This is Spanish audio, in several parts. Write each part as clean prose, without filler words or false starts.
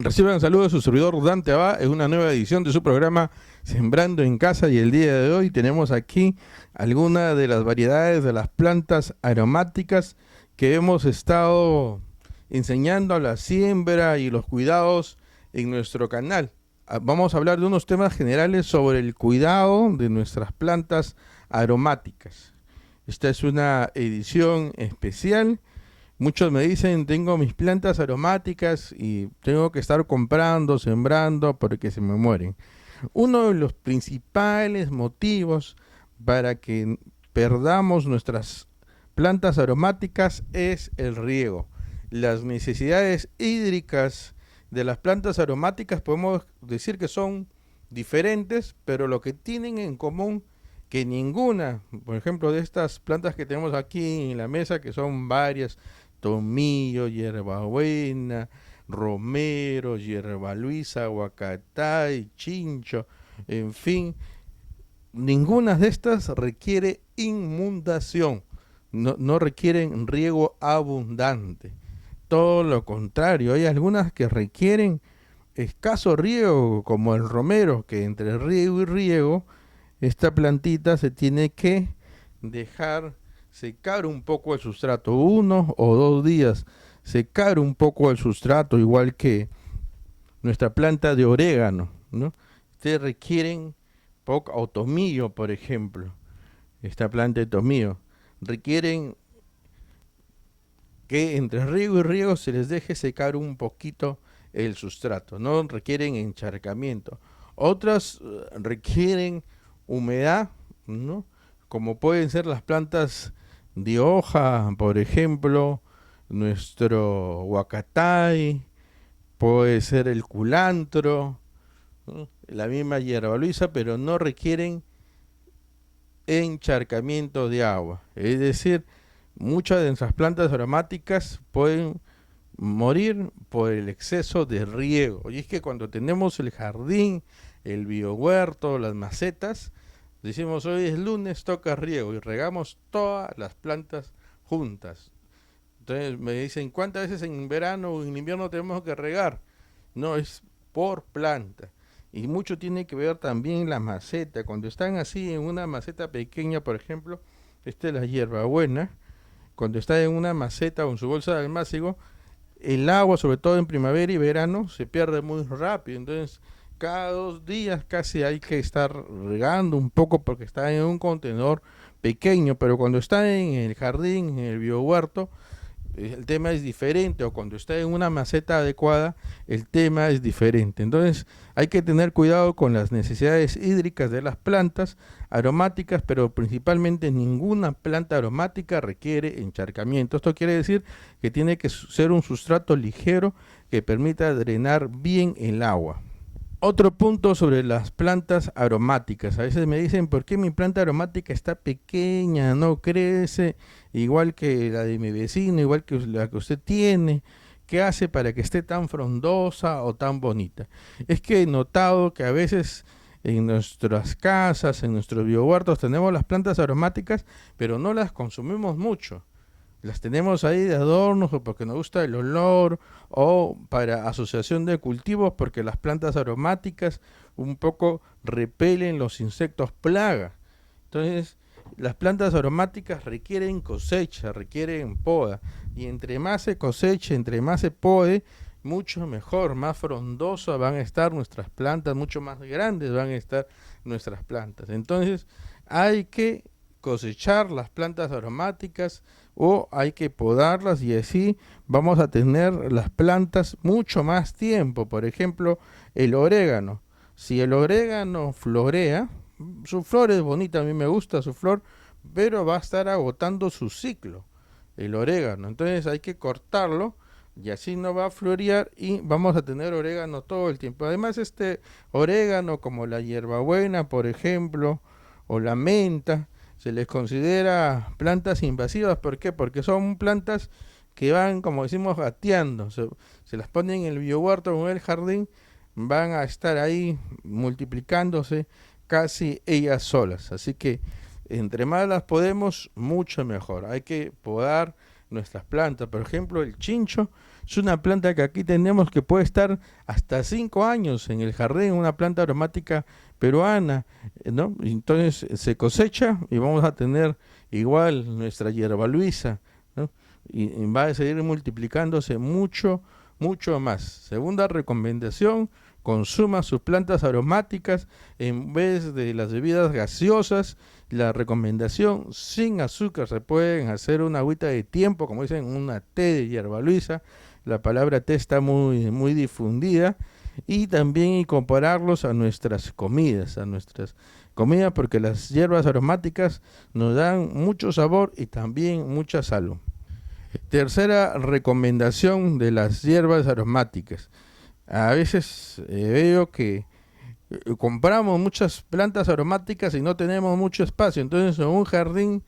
Reciban saludos de su servidor Dante Abad en una nueva edición de su programa Sembrando en Casa, y el día de hoy tenemos aquí algunas de las variedades de las plantas aromáticas que hemos estado enseñando a la siembra y los cuidados en nuestro canal. Vamos a hablar de unos temas generales sobre el cuidado de nuestras plantas aromáticas. Esta es una edición especial. Muchos me dicen, tengo mis plantas aromáticas y tengo que estar comprando, sembrando porque se me mueren. Uno de los principales motivos para que perdamos nuestras plantas aromáticas es el riego. Las necesidades hídricas de las plantas aromáticas podemos decir que son diferentes, pero lo que tienen en común que ninguna, por ejemplo, de estas plantas que tenemos aquí en la mesa, que son varias: tomillo, hierbabuena, romero, hierba luisa, aguacatay, chincho, en fin, ninguna de estas requiere inundación, no requieren riego abundante. Todo lo contrario, hay algunas que requieren escaso riego, como el romero, que entre riego y riego, esta plantita se tiene que dejar secar un poco el sustrato, 1 o 2 días, secar un poco el sustrato, igual que nuestra planta de orégano, ¿no? Ustedes requieren poco, o tomillo, por ejemplo, esta planta de tomillo, requieren que entre riego y riego se les deje secar un poquito el sustrato, no requieren encharcamiento. Otras requieren humedad, ¿no? Como pueden ser las plantas de hoja, por ejemplo, nuestro huacatay, puede ser el culantro, ¿no? La misma hierba luisa, pero no requieren encharcamiento de agua. Es decir, muchas de nuestras plantas aromáticas pueden morir por el exceso de riego. Y es que cuando tenemos el jardín, el biohuerto, las macetas, decimos hoy es lunes, toca riego, y regamos todas las plantas juntas. Entonces me dicen, ¿cuántas veces en verano o en invierno tenemos que regar? No, es por planta. Y mucho tiene que ver también la maceta. Cuando están así en una maceta pequeña, por ejemplo, esta es la hierbabuena, cuando está en una maceta o en su bolsa de almácigo, el agua, sobre todo en primavera y verano, se pierde muy rápido. Entonces, cada 2 días casi hay que estar regando un poco porque está en un contenedor pequeño, pero cuando está en el jardín, en el biohuerto, el tema es diferente, o cuando está en una maceta adecuada, el tema es diferente. Entonces hay que tener cuidado con las necesidades hídricas de las plantas aromáticas, pero principalmente ninguna planta aromática requiere encharcamiento. Esto quiere decir que tiene que ser un sustrato ligero que permita drenar bien el agua. Otro punto sobre las plantas aromáticas. A veces me dicen, ¿por qué mi planta aromática está pequeña, no crece igual que la de mi vecino, igual que la que usted tiene? ¿Qué hace para que esté tan frondosa o tan bonita? Es que he notado que a veces en nuestras casas, en nuestros biohuertos, tenemos las plantas aromáticas, pero no las consumimos mucho. Las tenemos ahí de adornos, o porque nos gusta el olor, o para asociación de cultivos, porque las plantas aromáticas un poco repelen los insectos plaga. Entonces, las plantas aromáticas requieren cosecha, requieren poda, y entre más se coseche, entre más se pode, mucho mejor, más frondosas van a estar nuestras plantas, mucho más grandes van a estar nuestras plantas. Entonces, hay que cosechar las plantas aromáticas, o hay que podarlas, y así vamos a tener las plantas mucho más tiempo. Por ejemplo, el orégano. Si el orégano florea, su flor es bonita, a mí me gusta su flor, pero va a estar agotando su ciclo, el orégano. Entonces hay que cortarlo, y así no va a florear, y vamos a tener orégano todo el tiempo. Además, este orégano, como la hierbabuena, por ejemplo, o la menta, se les considera plantas invasivas. ¿Por qué? Porque son plantas que van, como decimos, gateando. Se las ponen en el biohuerto o en el jardín, van a estar ahí multiplicándose casi ellas solas. Así que entre más las podemos, mucho mejor. Hay que podar nuestras plantas. Por ejemplo, el chincho Es una planta que aquí tenemos que puede estar hasta 5 años en el jardín, una planta aromática peruana, ¿no? Entonces se cosecha y vamos a tener igual nuestra hierba luisa, ¿no? Y va a seguir multiplicándose mucho, mucho más. Segunda recomendación, consuma sus plantas aromáticas en vez de las bebidas gaseosas. La recomendación, sin azúcar, se pueden hacer una agüita de tiempo, como dicen, una té de hierba luisa. La palabra té está muy, muy difundida. Y también incorporarlos a nuestras comidas, porque las hierbas aromáticas nos dan mucho sabor y también mucha salud. Tercera recomendación de las hierbas aromáticas. A veces veo que compramos muchas plantas aromáticas y no tenemos mucho espacio. Entonces en un jardín,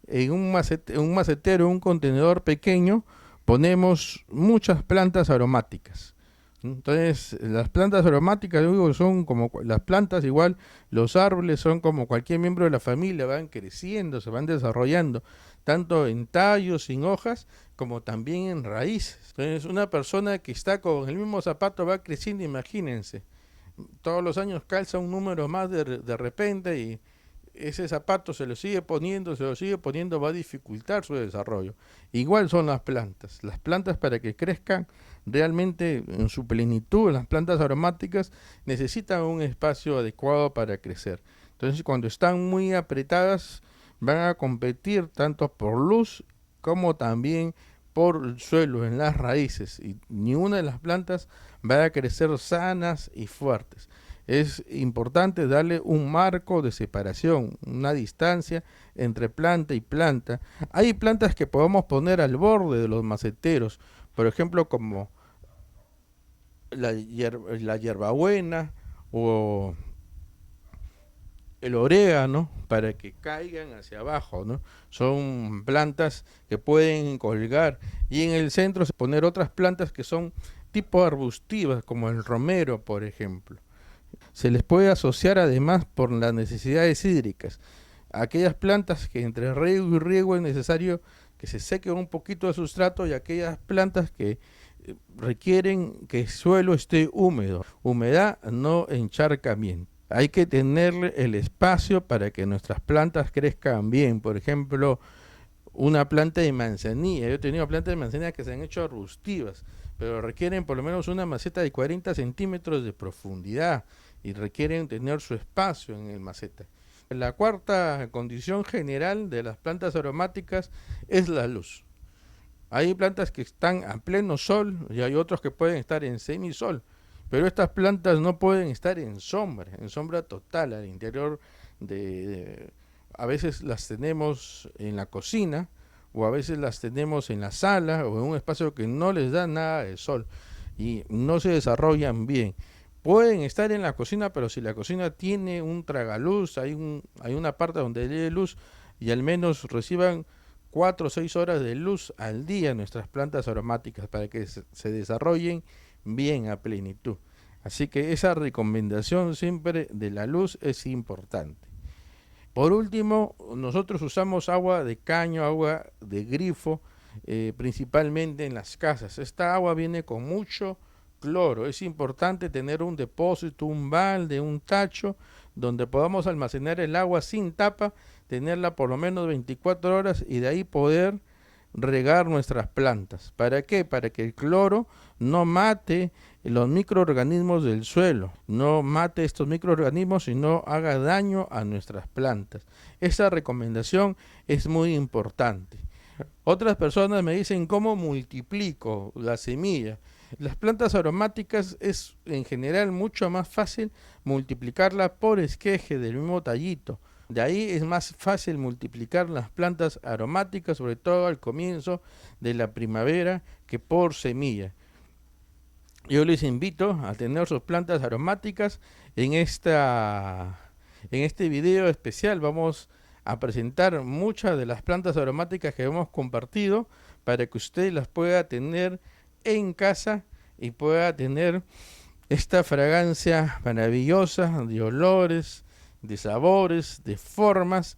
en un macetero, un contenedor pequeño, ponemos muchas plantas aromáticas. Entonces, las plantas aromáticas, digo, son como las plantas, igual los árboles son como cualquier miembro de la familia, van creciendo, se van desarrollando, tanto en tallos, sin hojas, como también en raíces. Entonces, una persona que está con el mismo zapato va creciendo, imagínense, todos los años calza un número más de repente y ese zapato se lo sigue poniendo, va a dificultar su desarrollo. Igual son las plantas para que crezcan realmente en su plenitud, las plantas aromáticas necesitan un espacio adecuado para crecer. Entonces cuando están muy apretadas van a competir tanto por luz como también por el suelo, en las raíces, y ni una de las plantas va a crecer sanas y fuertes. Es importante darle un marco de separación, una distancia entre planta y planta. Hay plantas que podemos poner al borde de los maceteros, por ejemplo como la hierbabuena o el orégano, para que caigan hacia abajo, ¿no? Son plantas que pueden colgar, y en el centro se poner otras plantas que son tipo arbustivas, como el romero, por ejemplo. Se les puede asociar además por las necesidades hídricas. Aquellas plantas que entre riego y riego es necesario que se seque un poquito de sustrato, y aquellas plantas que requieren que el suelo esté húmedo. Humedad, no encharcamiento. Hay que tenerle el espacio para que nuestras plantas crezcan bien. Por ejemplo, una planta de manzanilla. Yo he tenido plantas de manzanilla que se han hecho arbustivas, pero requieren por lo menos una maceta de 40 centímetros de profundidad y requieren tener su espacio en el maceta. La cuarta condición general de las plantas aromáticas es la luz. Hay plantas que están a pleno sol y hay otros que pueden estar en semisol, pero estas plantas no pueden estar en sombra total al interior a veces las tenemos en la cocina, o a veces las tenemos en la sala o en un espacio que no les da nada de sol y no se desarrollan bien. Pueden estar en la cocina, pero si la cocina tiene un tragaluz, hay una parte donde lee luz, y al menos reciban 4 o 6 horas de luz al día nuestras plantas aromáticas para que se desarrollen bien a plenitud. Así que esa recomendación siempre de la luz es importante. Por último, nosotros usamos agua de caño, agua de grifo, principalmente en las casas. Esta agua viene con mucho cloro. Es importante tener un depósito, un balde, un tacho, donde podamos almacenar el agua sin tapa, tenerla por lo menos 24 horas y de ahí poder regar nuestras plantas. ¿Para qué? Para que el cloro no mate los microorganismos del suelo, no mate estos microorganismos y no haga daño a nuestras plantas. Esa recomendación es muy importante. Otras personas me dicen cómo multiplico la semilla. Las plantas aromáticas es en general mucho más fácil multiplicarla por esqueje del mismo tallito. De ahí es más fácil multiplicar las plantas aromáticas, sobre todo al comienzo de la primavera, que por semilla. Yo les invito a tener sus plantas aromáticas en este video especial. Vamos a presentar muchas de las plantas aromáticas que hemos compartido para que usted las pueda tener en casa y pueda tener esta fragancia maravillosa de olores, de sabores, de formas,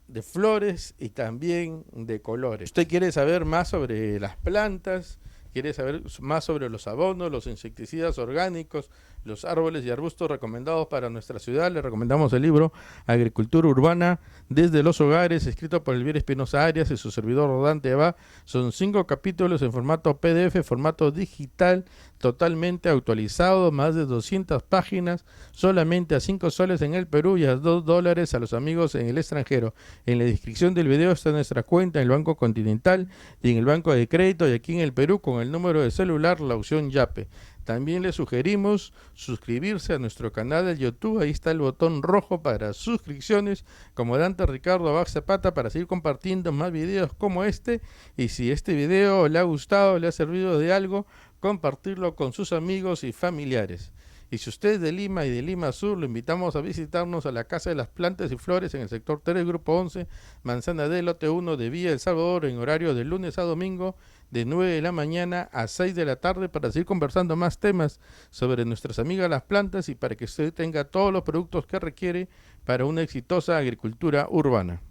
de flores y también de colores. ¿Usted quiere saber más sobre las plantas, quiere saber más sobre los abonos, los insecticidas orgánicos, los árboles y arbustos recomendados para nuestra ciudad, le recomendamos el libro Agricultura Urbana desde los Hogares, escrito por Elvira Espinosa Arias y su servidor Rodante Eva. Son 5 capítulos en formato PDF, formato digital, totalmente actualizado, más de 200 páginas, solamente a 5 soles en el Perú y a $2 a los amigos en el extranjero. En la descripción del video está nuestra cuenta en el Banco Continental y en el Banco de Crédito, y aquí en el Perú con el número de celular, la opción Yape. También le sugerimos suscribirse a nuestro canal de YouTube. Ahí está el botón rojo para suscripciones, comandante Ricardo Abad Zapata, para seguir compartiendo más videos como este. Y si este video le ha gustado, le ha servido de algo, compartirlo con sus amigos y familiares. Y si usted es de Lima y de Lima Sur, lo invitamos a visitarnos a la Casa de las Plantas y Flores en el sector 3, Grupo 11, Manzana del Lote 1 de Villa El Salvador, en horario de lunes a domingo, de 9 de la mañana a 6 de la tarde, para seguir conversando más temas sobre nuestras amigas las plantas y para que usted tenga todos los productos que requiere para una exitosa agricultura urbana.